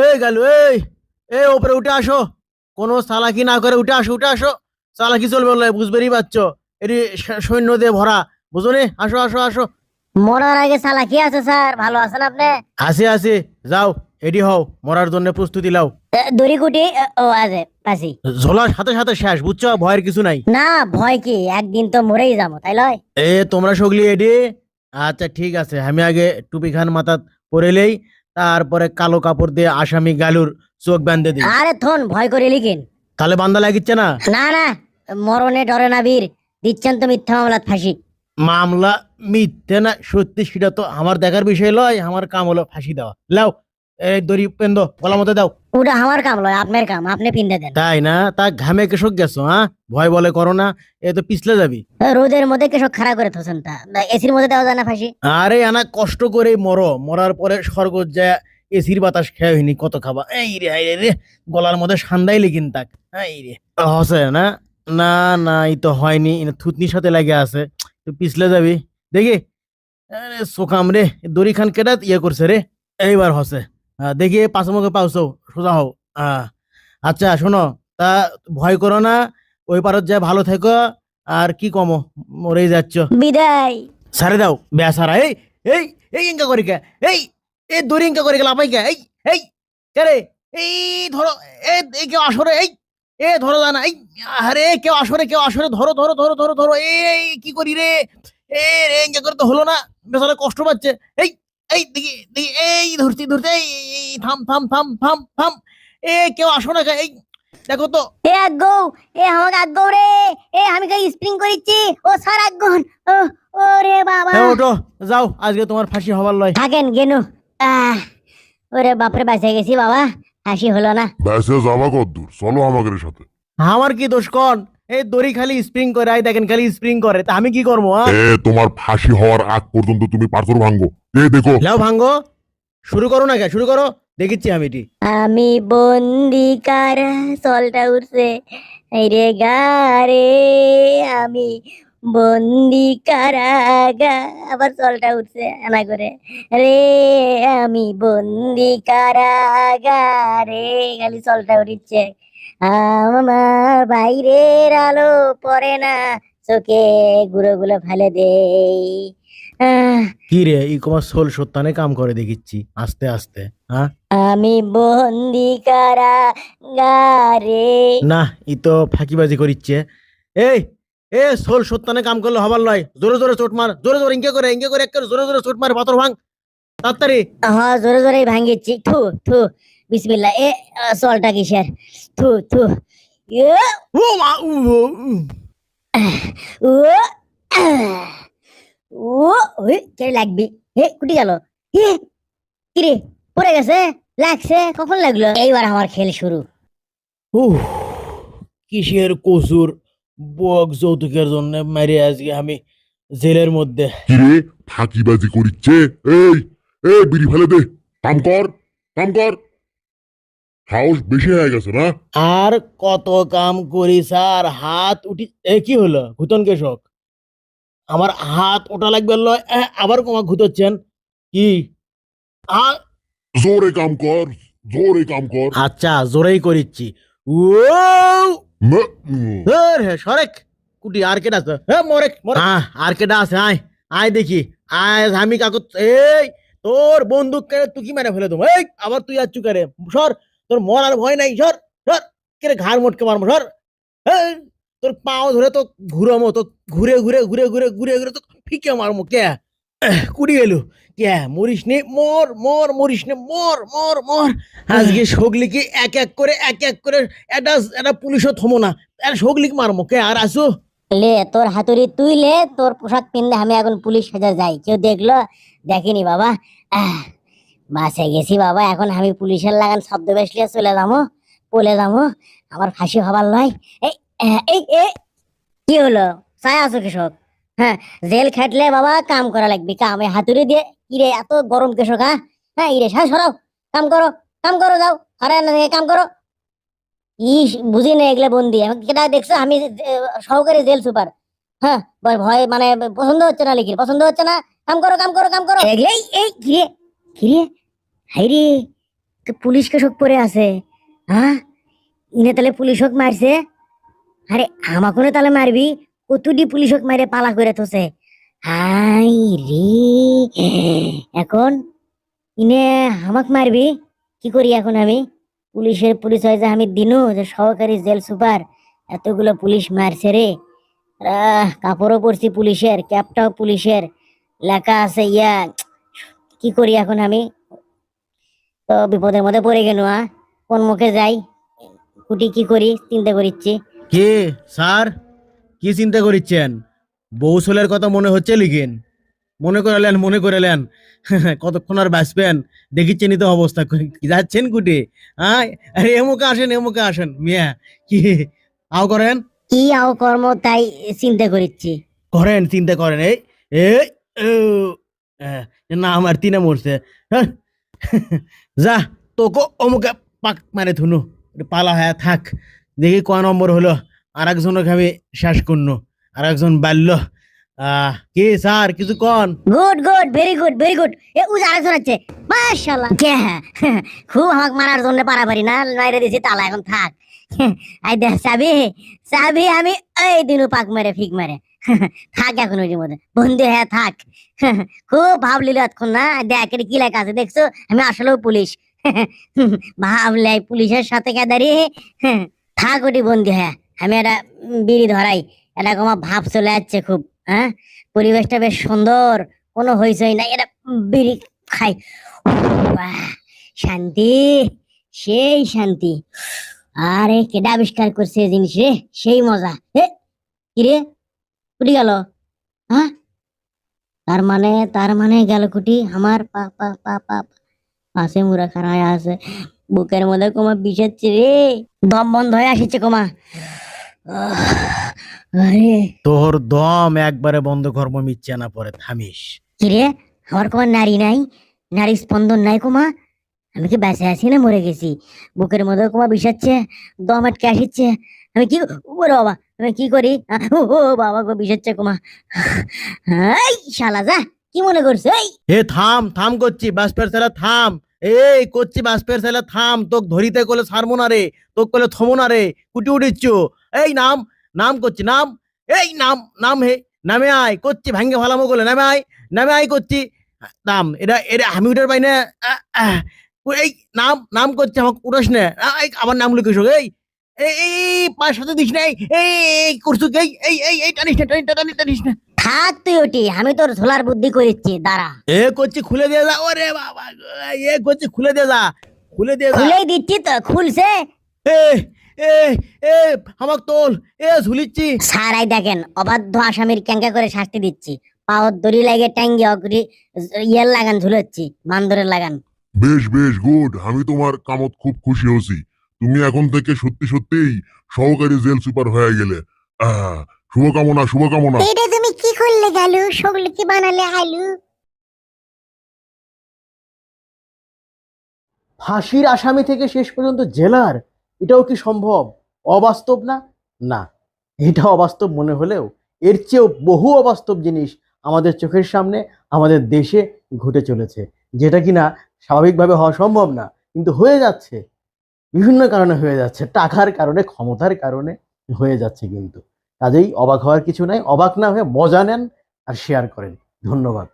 এই গেল এই এই ওপরে উঠে আসো। কোনো চালাকি না করে উঠে আসো, উঠে আসো। চালাকি চলবে বলে বুঝবেরই পারছো। এটি সৈন্য দিয়ে ভরা, বুঝো নি? আসো আসো আসো। মরার আগে সালা কি আছে স্যার? ভালো আছেন আপনি? আসে আসে, যাও এডি হও, মরার জন্য প্রস্তুতি লাও। দড়ি কুটি ও আছে পাশি। ঝোলার সাথে সাথে শেষ, বুঝছো? ভয়ের কিছু নাই। না ভয় কি, একদিন তো মরেই যাবো, তাই লয়? এ তোমরা সগলি এডি। আচ্ছা ঠিক আছে, আমি আগে টুপি খান মাথা পরেলেই, তারপরে কালো কাপড় দিয়ে আসামি গালুর চোখ বাঁধে দিই। আরে থন ভয় করে লিখেন। তাহলে বান্দা লাগিচ্ছে না? না না, মরণে ডরে না বীর, দিচ্ছেন তো মিথ্যা মামলাত ফাঁসি। মামলা মিথ্যে না সত্যি সেটা তো আমার দেখার বিষয় লয়, আমার কাম হলো ফাঁসি দেওয়া। লাও এই দড়ি পেন্দ গলা মতো দাও। ওটা আমার কাম লয়, আপনার কাম, আপনি পিন্দে দেন। তাই না? তা ঘামে কেসক গেছো? হ্যাঁ, ভয় বলে করো না, এ তো পিছলে যাবি। রোদের মধ্যে কেসব খাড়া করে থোছেন, তা এসির মধ্যে দেওয়া যায় না ফাঁসি? আরে আনা কষ্ট করে মরো, মরার পরে স্বর্গ যায় এসির বাতাস খেয়ে হইনি, কত খাবা। এই রে হাই রে, গলার মধ্যে সান্দাই লেগিন তাক। এই রে হসে না? না না, এই তো হয়নি, থুতনির সাথে লাগে আছে। তুই পিছলে যাবি দেখি। আরে সোকাম রে, দড়ি খান কেটা ইয়ে করছে রে। এইবার হসে। দেখি পাঁচ মুখে পাউছো, সোজা হও। আচ্ছা শোনো, তা ভয় করো না, ওই পারত যায় ভালো থেকো। আর কি কমো, মরেই যাচ্ছ। বিদায়। সারে দাও বেসারা। এই এই এই ইনকা করি কে? এই এই দড়ি ইনকা করে গেল আপাই কে? এই এই কে রে? এই ধরো। এই কেউ আসরে, এই এ ধরো জানা। এই আরে কেউ আসরে, কেউ আসরে, ধরো ধরো ধরো ধরো ধরো। এই কি করি রে? এ রে ইনকা করে তো হলো না, বেচারা কষ্ট পাচ্ছে। এই এই দেখি দেখি, এই ধরছি ধরছি। এই থাম থাম থাম থাম থাম। এ কেউ আসো না কে? এই দেখো তো। এ আগ্গো, এ আমাকে আগ্গো রে। এ আমি কই স্প্রিং করিচ্ছি, ও স্যার আগ্গন। ও ওরে বাবা। হ্যাঁ ওঠো, যাও, আজকে তোমার ফাঁসি হবার লয়। থাকেন গেনু। আহ, ওরে বাপরে, বাঁচে গেছি বাবা, হাসি হলো না। ব্যাসে যাবা কদ্দূর, চলো আমাদের সাথে। আমার কি দোষ কন? এই দড়ি খালি স্প্রিং করে, আই দেখেন খালি স্প্রিং করে, তা আমি কি করবো? তোমার ফাঁসি হওয়ার আগ পর্যন্ত তুমি পাথর ভাঙ্গো। দেখো। লাও ভাঙ্গো, শুরু করো না কে? শুরু করো, দেখিচ্ছি আমি এটি। আমি বন্দি কারা, সলটা উঠছে এই রে গারে। আমি বন্দি কারাগা, আবার সলটা উঠছে এনা করে রে। আমি বন্দি কারাগারে, খালি সলটা উঠিচ্ছে। আমার বাইরের আলো পড়ে না চোখে, গুলো গুলো ফেলে দেই। আহ, কি রে, ই কমার সোল সত্যানে কাম করে দেখিচ্ছি আস্তে আস্তে। হ্যাঁ আমি বন্দি কারাগারে। না, ই তো ফাঁকিবাজি করিচ্ছে। এই এ সোল সত্যানে কাম করলে হবার লয়, জোরে জোরে চোট মার, জোরে জোরে ইঙ্কে করে একটা জোরে জোরে চোট মার, পাথর ভাঙ তাড়াতাড়ি। হ্যাঁ জোরে জোরে ভাঙ্গিচ্ছি। থু থু, বিসমিল্লাহ। সলটা কিসের? থু থু। এ, ও মা উ ও, উ। ও ও ওই কে লাগবি? হে কুটি গেল? হে কিরে, পড়ে গেছে? লাগছে? কখন লাগলো? এইবার আমার খেল শুরু। উহ, কিসের কসুর? বক যৌতুকের জন্য মারি আজকে আমি জেলের মধ্যে। কিরে, ফাঁকিবাজি করিচ্ছে? এই বিড়ি ফেলে দে। কাম কর, কাম কর। সাহস বেশি হয়ে গেছে না? আর কত কাম করি স্যার, হাত উঠি। কি হলো ঘুতন কেশক? আমার হাত ওটা লাগবে লয়, আবার কমা ঘুতোচ্ছেন কি? আ- জোরে কাম কর, জোরে কাম কর। আচ্ছা জোরেই করিচ্ছি। ও সরেক কুটি, আর কেডা আছে? মরেক মরে। আর কেডা আছে? আয় আয় দেখি। আয় আমি কাকু। এই তোর বন্দুক কেড়ে তুই কি মেরে ফেলে দেবো। এই আবার তুই আর চুকারে সর, তোর মরার ভয় নাই, সর সর। কেড়ে ঘাড় মোটকে মারবো, সর। এই, তোর পাও ধরে তো ঘুরামো, তো ঘুরে ঘুরে ঘুরে ঘুরে ঘুরে ঘুরে তো ফিকে মারমো কে? কুড়ি এলো কে? মরিস নে, মর মর, মরিস নে, মর মর মর। আজকে সগলিকে এক এক করে এটা এটা পুলিশও থমো না, আর সগলিক মারমো কে? আর আসো। লে তোর হাতুড়ি তুই লে, তোর পোশাক পিনলে আমি এখন পুলিশ সাজা যাই, কেউ দেখলো? দেখেনি বাবা। আহ, বাঁচে গেছি বাবা, এখন আমি পুলিশের লাগান শব্দ বেশলিয়ে চলে যাবো, পলে যাবো, আমার ফাঁসি হবার নয়। এই এই এই কি হলো? চাই আছো কৃষক? হ্যাঁ, জেল খাটলে বাবা কাম করা লাগবে, কাম এই হাতুড়ি দিয়ে। কিরে এত গরম কৃষক? হ্যাঁ হ্যাঁ, ইরে সরাও, কাম করো, কাম করো, যাও আরে না কাম করো। বুঝি না এগুলা বন্দি, আমাকে কেটা দেখছো? আমি সহকারী জেল সুপার। হ্যাঁ, ভয় মানে পছন্দ হচ্ছে না, লিখির পছন্দ হচ্ছে না। কাম করো, কাম করো, কাম করো। এগুলাই এই কিরে, কিরে, হাই রে, পুলিশ কেসক পরে আছে। হ্যাঁ, ইনে তাহলে পুলিশক মারছে। আরে আমাকে তাহলে মারবি, কতটি পুলিশক মারে পালা করে থছে। হাই রে, এখন ইনে আমাক মারবি, কি করি এখন আমি? পুলিশের পুলিশ হয় যে আমি দিনু যে সহকারী জেল সুপার, এতগুলো পুলিশ মারছে রে। কাপড়ও পরছি পুলিশের, ক্যাপটাও পুলিশের, লেখা আছে ইয়া। কি করি এখন আমি? তো বিপদের মধ্যে পড়ে গেল। কোন মুখে যাই, কুটি কি করি চিন্তা করিচ্ছি। কে স্যার, কি চিন্তা করিচ্ছেন? বৌসলের কথা মনে হচ্ছে লিখেন। মনে করালেন কতক্ষণ আর বাঁচবেন দেখিচ্ছেন তো অবস্থা। যাচ্ছেন কুটে? আরে এমুকে আসেন মিয়া, কি আও করেন? কি আও কর্ম তাই চিন্তা করিচ্ছি। করেন, চিন্তা করেন। এই এই ও, না আমার তিনে মরছে। হ্যাঁ, যা তোকে অমুকে পাক মানে থুনু, পালা হ্যাঁ থাক। দেখি কয় নম্বর হলো, আর একজনকে আমি শেষ করনু, আর একজন বাল্য। কি স্যার কিছু কন? Good good, very good very good. এ উজ আরেকজন আছে, মাশাআল্লাহ। খুব আমাক মারার জন্য পারাপারি না মাইরে দিছি, তালা এখন থাক। আই দেখ চাবি, চাবি আমি এই দিনু পাক মারে ফিক মারে। থাক এখন ওই মধ্যে বন্ধু হ্যাঁ থাক। খুব ভাবলিল এতক্ষণ না, দেখ এটা কি লেখা আছে দেখছো, আমি আসলেও পুলিশ। ভাবলে পুলিশের সাথে কেদারি। থাক ওটি বন্ধু হ্যাঁ, আমি একটা বিড়ি ধরাই, এটা আমার ভাব চলে যাচ্ছে খুব। হ্যাঁ, পরিবেশটা বেশ সুন্দর, কোনো হইচই নাই, এটা বিড়ি খাই। বাহ, শান্তি, সেই শান্তি। আরে কেডা আবিষ্কার করছে এই জিনিস রে, সেই মজা। কিরে কুটি গেল? হ্যাঁ, তার মানে গেল কুটি আমার পা পা পা পা পাশে মুড়া খাড়ায় আছে, বুকের মধ্যে কোমা বিষাচ্ছে রে, দম বন্ধ হয়ে আসছে কোমা। আরে তোর দম একবারে বন্ধ, কর্ম মিচ্ছে না পরে থামিস। কিরে, আমার কোমা নারী নাই, নারী স্পন্দন নাই কোমা? আমি কি বেঁচে আছি না মরে গেছি? বুকের মধ্যে কোমা বিষাচ্ছে, দম আটকে আসছে। আমি কি, ওরে বাবা, আমি কি করি? ও বাবা গো, বিষাচ্ছে কোমা। এই শালা যা, কি মনে করছো? এই হে থাম থাম করছি, বাসপের ছেলে থাম। এই করছি বাসপের ছেলে থাম, তোক ধরিতে কলে ছাড়বো না রে, তোক কলে থমো না রে, কুটি উঠিচ্ছ। এই নাম, নাম করছি নাম, এই নাম নাম, হে নামে আয় করছি, ভাঙ্গে ভালামো বলে নামে আয়, নামে আয় করছি। নাম, এটা এটা আমি উঠার পাই না। এই নাম নাম করছি, আমাকে উঠাস না। আবার নাম লিখিস। এই এই এই পায়ের সাথে দিস না। এই করছু, এই টানিস না, টানিস না। থাক তুই ওটি, আমি তোর ঝোলার বুদ্ধি করিচ্ছি, দাঁড়া। এ করছি খুলে দিয়ে যা, ওরে বাবা গো, এ করছি খুলে দিয়ে যা, খুলে দিয়ে যা। খুলেই দিচ্ছি তো, খুলছে। এ এ এ আমাক তোল, এ ঝুলিচ্ছি। সারাই দেখেন, অবাধ্য আসামির ক্যাঙ্কা করে শাস্তি দিচ্ছি, পাওয়ার দড়ি লাগে ট্যাঙ্গি অগ্রি, ইয়ের লাগান ঝুলাচ্ছি, মান্দরের লাগান। বেশ বেশ গুড, আমি তোমার কামত খুব খুশি হয়েছি। তুমি এখন থেকে সত্যি সত্যিই সহকারী জেল সুপার হয়ে গেলে। শুভকামনা শুভকামনা। এটা তুমি কি করলে গালু, সগলে কি বানালে আলু? ফাঁসির আসামি থেকে শেষ পর্যন্ত জেলার, এটাও কি সম্ভব? অবাস্তব না? না, এটা অবাস্তব মনে হলেও এর চেয়েও বহু অবাস্তব জিনিস আমাদের চোখের সামনে আমাদের দেশে ঘটে চলেছে, যেটা কিনা স্বাভাবিকভাবে হওয়া সম্ভব না, কিন্তু হয়ে যাচ্ছে। বিভিন্ন কারণে হয়ে যাচ্ছে, টাকার কারণে, ক্ষমতার কারণে হয়ে যাচ্ছে। কিন্তু কাজেই অবাক হওয়ার কিছু নাই, অবাক না হয়ে মজা নেন আর শেয়ার করেন। ধন্যবাদ।